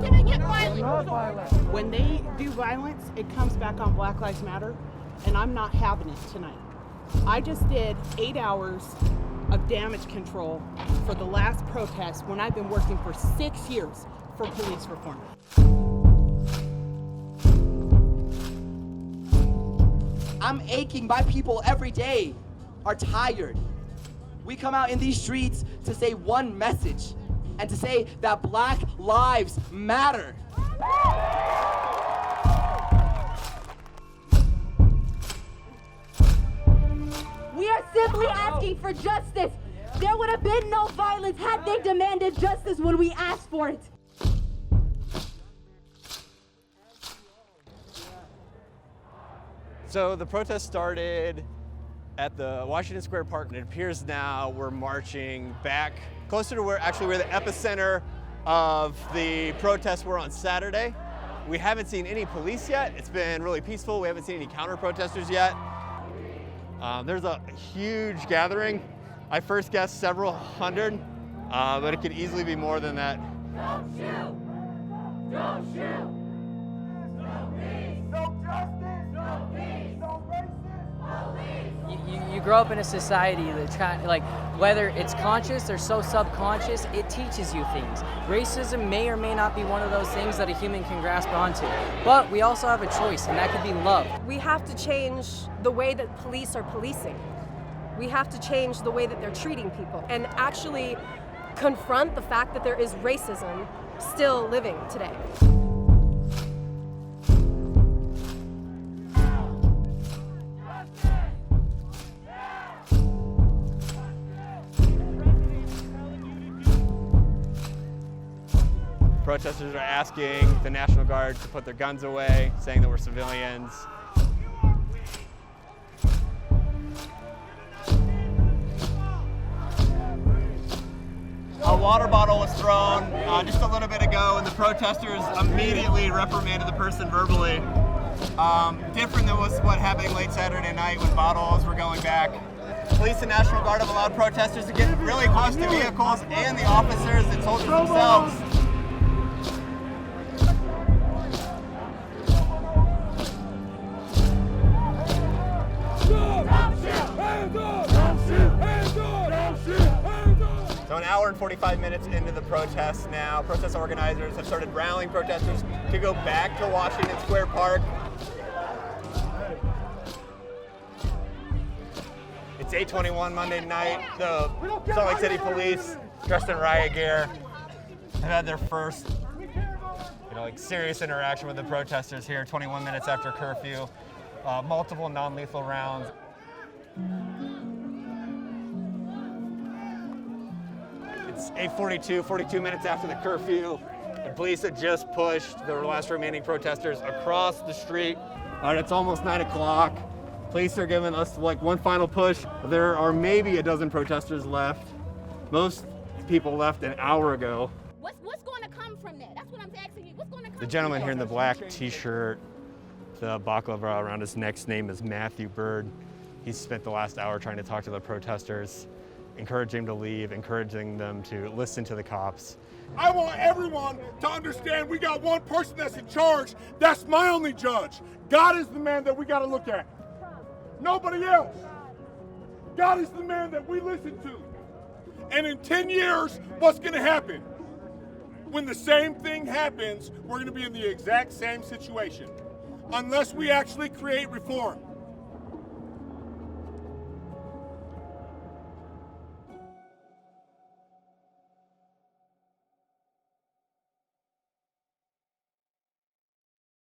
gonna get violent. Not violent. When they do violence, it comes back on Black Lives Matter, and I'm not having it tonight. I just did 8 hours of damage control for the last protest when I've been working for 6 years for police reform. I'm aching. My people every day are tired. We come out in these streets to say one message and to say that Black lives matter. We are simply asking for justice. There would have been no violence had they demanded justice when we asked for it. So the protest started at the Washington Square Park, and it appears now we're marching back closer to where the epicenter of the protests were on Saturday. We haven't seen any police yet. It's been really peaceful. We haven't seen any counter-protesters yet. There's a huge gathering. I first guessed several hundred, but it could easily be more than that. Don't shoot! Don't shoot! No peace! No justice. No peace! No racist. Police! You grow up in a society that whether it's conscious or so subconscious, it teaches you things. Racism may or may not be one of those things that a human can grasp onto, but we also have a choice, and that could be love. We have to change the way that police are policing. We have to change the way that they're treating people and actually confront the fact that there is racism still living today. Protesters are asking the National Guard to put their guns away, saying that we're civilians. A water bottle was thrown just a little bit ago, and the protesters immediately reprimanded the person verbally. Different than what happened late Saturday night when bottles were going back. Police and National Guard have allowed protesters to get really close to vehicles and the officers and soldiers themselves. So an hour and 45 minutes into the protest now, protest organizers have started rallying protesters to go back to Washington Square Park. It's 8:21 Monday night. The Salt Lake City Police, dressed in riot gear, have had their first serious interaction with the protesters here 21 minutes after curfew. Multiple non-lethal rounds. It's 8:42, 42 minutes after the curfew. The police had just pushed the last remaining protesters across the street. It's almost 9 o'clock. Police are giving us one final push. There are maybe a dozen protesters left. Most people left an hour ago. What's going to come from that? That's what I'm asking you. What's going to come The gentleman here in the black t-shirt, the baklava around his neck's name is Matthew Bird. He's spent the last hour trying to talk to the protesters, encouraging them to leave, encouraging them to listen to the cops. I want everyone to understand we got one person that's in charge. That's my only judge. God is the man that we got to look at. Nobody else. God is the man that we listen to. And in 10 years, what's going to happen? When the same thing happens, we're going to be in the exact same situation. Unless we actually create reform.